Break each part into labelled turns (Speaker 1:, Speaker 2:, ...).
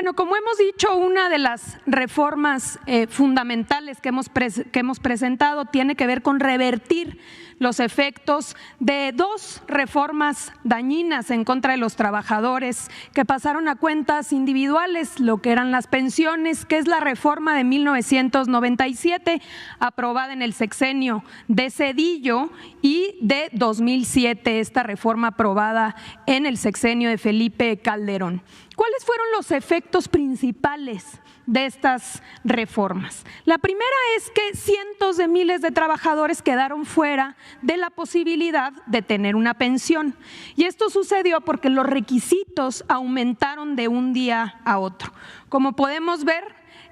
Speaker 1: Bueno, como hemos dicho, una de las reformas fundamentales que hemos presentado tiene que ver con revertir los efectos de dos reformas dañinas en contra de los trabajadores que pasaron a cuentas individuales, lo que eran las pensiones, que es la reforma de 1997, aprobada en el sexenio de Zedillo, y de 2007, esta reforma aprobada en el sexenio de Felipe Calderón. ¿Cuáles fueron los efectos principales de estas reformas? La primera es que cientos de miles de trabajadores quedaron fuera de la posibilidad de tener una pensión. Y esto sucedió porque los requisitos aumentaron de un día a otro. Como podemos ver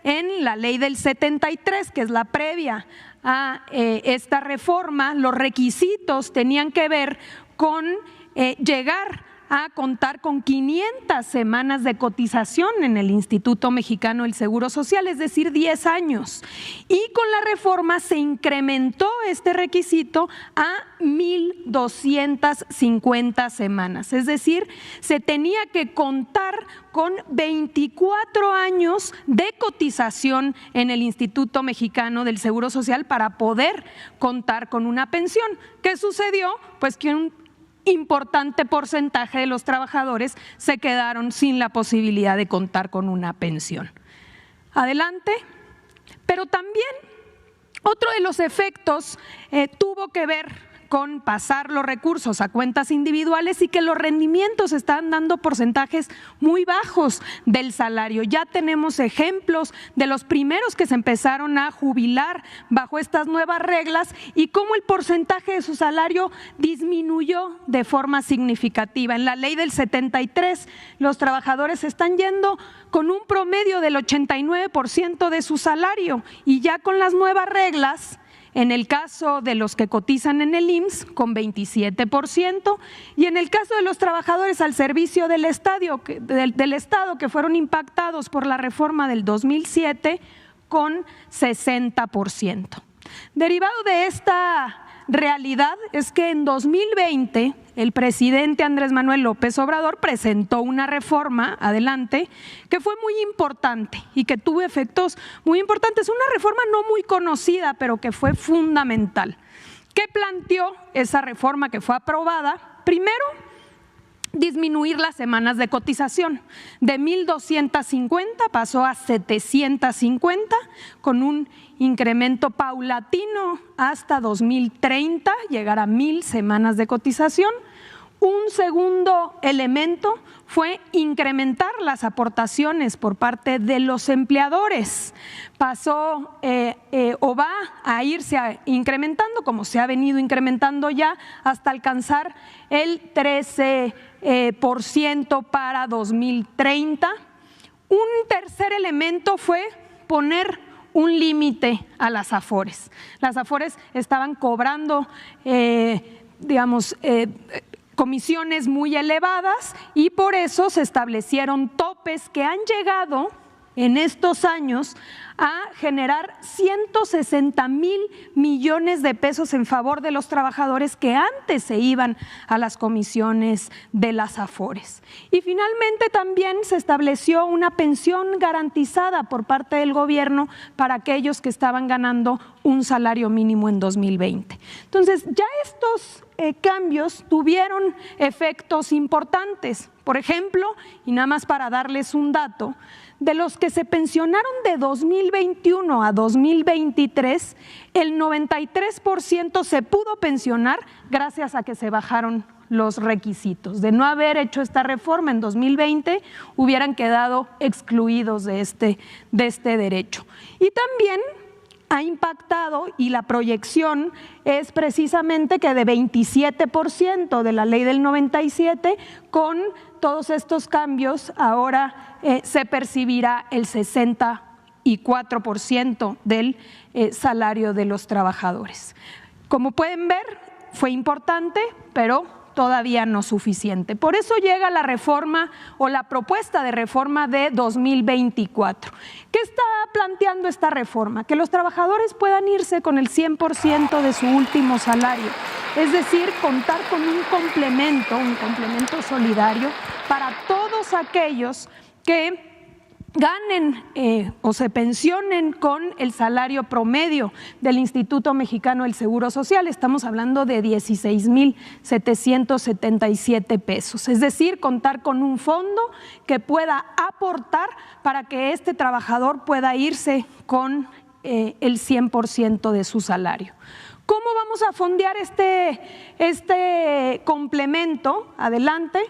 Speaker 1: en la ley del 73, que es la previa a esta reforma, los requisitos tenían que ver con llegar a contar con 500 semanas de cotización en el Instituto Mexicano del Seguro Social, es decir, 10 años. Y con la reforma se incrementó este requisito a 1,250 semanas, es decir, se tenía que contar con 24 años de cotización en el Instituto Mexicano del Seguro Social para poder contar con una pensión. ¿Qué sucedió? Pues que un importante porcentaje de los trabajadores se quedaron sin la posibilidad de contar con una pensión. Adelante. Pero también otro de los efectos tuvo que ver con pasar los recursos a cuentas individuales y que los rendimientos están dando porcentajes muy bajos del salario. Ya tenemos ejemplos de los primeros que se empezaron a jubilar bajo estas nuevas reglas y cómo el porcentaje de su salario disminuyó de forma significativa. En la ley del 73, los trabajadores están yendo con un promedio del 89% de su salario y ya con las nuevas reglas, en el caso de los que cotizan en el IMSS, con 27%, y en el caso de los trabajadores al servicio del Estado, que fueron impactados por la reforma del 2007, con 60%. Derivado de esta realidad es que en 2020 el presidente Andrés Manuel López Obrador presentó una reforma, adelante, que fue muy importante y que tuvo efectos muy importantes. Una reforma no muy conocida, pero que fue fundamental. ¿Qué planteó esa reforma que fue aprobada? Primero, disminuir las semanas de cotización. De 1,250 pasó a 750, con un incremento paulatino hasta 2030, llegar a 1,000 semanas de cotización. Un segundo elemento fue incrementar las aportaciones por parte de los empleadores. Pasó o va a irse incrementando, como se ha venido incrementando ya, hasta alcanzar el 13% para 2030. Un tercer elemento fue poner un límite a las AFORES. Las AFORES estaban cobrando, comisiones muy elevadas y por eso se establecieron topes que han llegado en estos años a generar 160,000 millones de pesos en favor de los trabajadores que antes se iban a las comisiones de las AFORES. Y finalmente también se estableció una pensión garantizada por parte del gobierno para aquellos que estaban ganando un salario mínimo en 2020. Entonces, ya estos cambios tuvieron efectos importantes. Por ejemplo, y nada más para darles un dato, de los que se pensionaron de 2021 a 2023, el 93% se pudo pensionar gracias a que se bajaron los requisitos. De no haber hecho esta reforma en 2020, hubieran quedado excluidos de este derecho. Y también ha impactado, y la proyección es precisamente que de 27% de la ley del 97, con todos estos cambios ahora se percibirá el 64% del salario de los trabajadores. Como pueden ver, fue importante, pero todavía no suficiente. Por eso llega la reforma o la propuesta de reforma de 2024. ¿Qué está planteando esta reforma? Que los trabajadores puedan irse con el 100% de su último salario, es decir, contar con un complemento solidario para todos aquellos que ganen o se pensionen con el salario promedio del Instituto Mexicano del Seguro Social. Estamos hablando de 16,777 pesos. Es decir, contar con un fondo que pueda aportar para que este trabajador pueda irse con el 100% de su salario. ¿Cómo vamos a fondear este complemento? Adelante.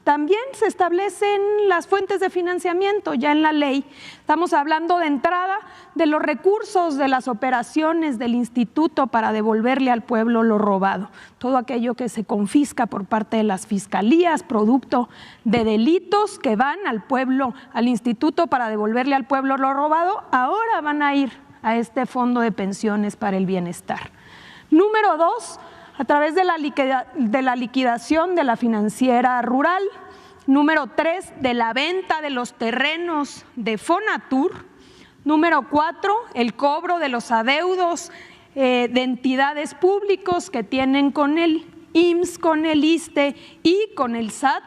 Speaker 1: También se establecen las fuentes de financiamiento ya en la ley. Estamos hablando de entrada de los recursos de las operaciones del instituto para devolverle al pueblo lo robado. Todo aquello que se confisca por parte de las fiscalías, producto de delitos que van al pueblo, al instituto para devolverle al pueblo lo robado, ahora van a ir a este fondo de pensiones para el bienestar. Número 2, a través de la liquidación de la financiera rural. Número 3, de la venta de los terrenos de Fonatur. Número 4, el cobro de los adeudos de entidades públicos que tienen con el IMSS, con el ISSSTE y con el SAT.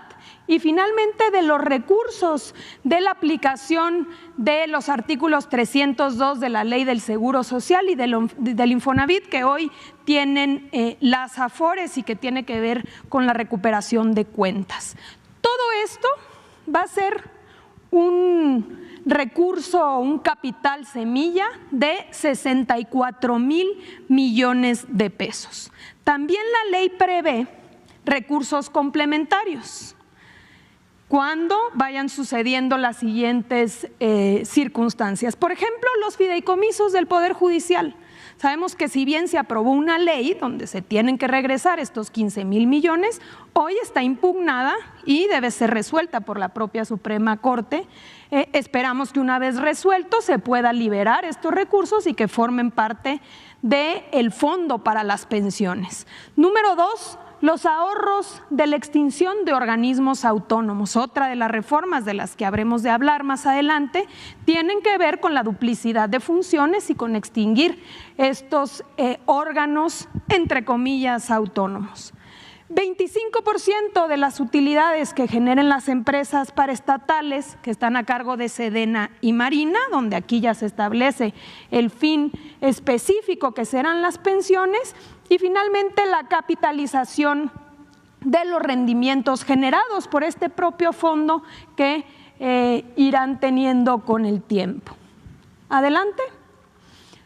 Speaker 1: Y finalmente de los recursos de la aplicación de los artículos 302 de la Ley del Seguro Social y del Infonavit, que hoy tienen las AFORES y que tiene que ver con la recuperación de cuentas. Todo esto va a ser un recurso, un capital semilla de 64,000 millones de pesos. También la ley prevé recursos complementarios cuando vayan sucediendo las siguientes circunstancias. Por ejemplo, los fideicomisos del Poder Judicial. Sabemos que si bien se aprobó una ley donde se tienen que regresar estos 15,000 millones, hoy está impugnada y debe ser resuelta por la propia Suprema Corte. Esperamos que una vez resuelto se pueda liberar estos recursos y que formen parte del fondo para las pensiones. Número 2, los ahorros de la extinción de organismos autónomos. Otra de las reformas de las que habremos de hablar más adelante tienen que ver con la duplicidad de funciones y con extinguir estos órganos, entre comillas, autónomos. 25% de las utilidades que generen las empresas paraestatales que están a cargo de Sedena y Marina, donde aquí ya se establece el fin específico que serán las pensiones, y finalmente la capitalización de los rendimientos generados por este propio fondo que irán teniendo con el tiempo. Adelante.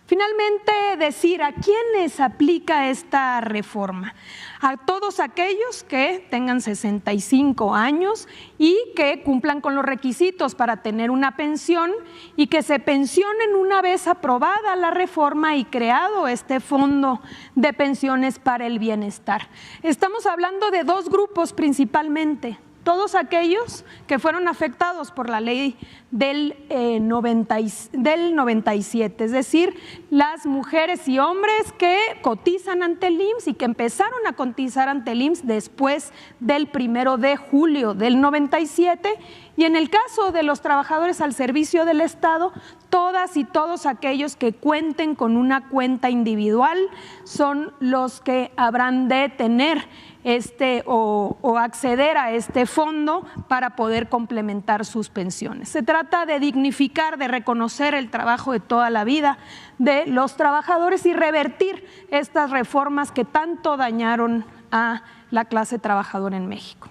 Speaker 1: Finalmente, decir a quiénes aplica esta reforma. A todos aquellos que tengan 65 años y que cumplan con los requisitos para tener una pensión y que se pensionen una vez aprobada la reforma y creado este fondo de pensiones para el bienestar. Estamos hablando de dos grupos principalmente. Todos aquellos que fueron afectados por la ley del 97, es decir, las mujeres y hombres que cotizan ante el IMSS y que empezaron a cotizar ante el IMSS después del 1 de julio del 97, y en el caso de los trabajadores al servicio del Estado, todas y todos aquellos que cuenten con una cuenta individual son los que habrán de tener o acceder a este fondo para poder complementar sus pensiones. Se trata de dignificar, de reconocer el trabajo de toda la vida de los trabajadores y revertir estas reformas que tanto dañaron a la clase trabajadora en México.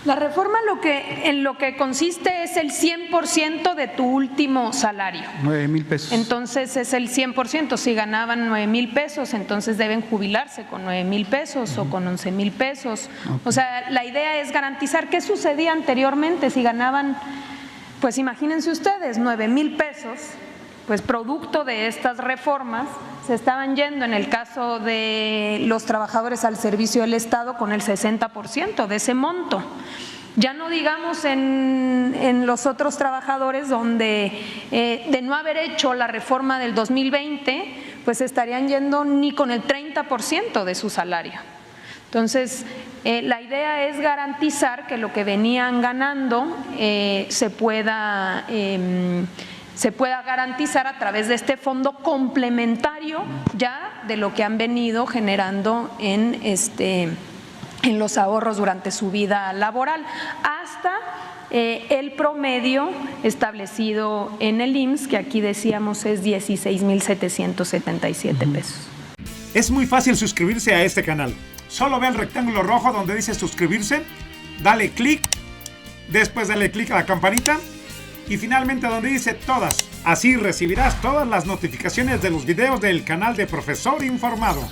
Speaker 1: La reforma en lo que consiste es el 100% de tu último salario.
Speaker 2: 9,000 pesos.
Speaker 1: Entonces es el 100%. Si ganaban 9,000 pesos, entonces deben jubilarse con 9,000 pesos o con 11,000 pesos. Okay. O sea, la idea es garantizar qué sucedía anteriormente. Si ganaban, pues imagínense ustedes, 9,000 pesos, pues producto de estas reformas se estaban yendo en el caso de los trabajadores al servicio del Estado con el 60% de ese monto. Ya no digamos en los otros trabajadores donde de no haber hecho la reforma del 2020, pues estarían yendo ni con el 30% de su salario. Entonces, la idea es garantizar que lo que venían ganando se pueda garantizar a través de este fondo complementario ya de lo que han venido generando en los ahorros durante su vida laboral, hasta el promedio establecido en el IMSS, que aquí decíamos es 16,777 pesos.
Speaker 2: Es muy fácil suscribirse a este canal. Solo ve el rectángulo rojo donde dice suscribirse, dale clic, después dale clic a la campanita y finalmente donde dice todas. Así recibirás todas las notificaciones de los videos del canal de Profesor Informado.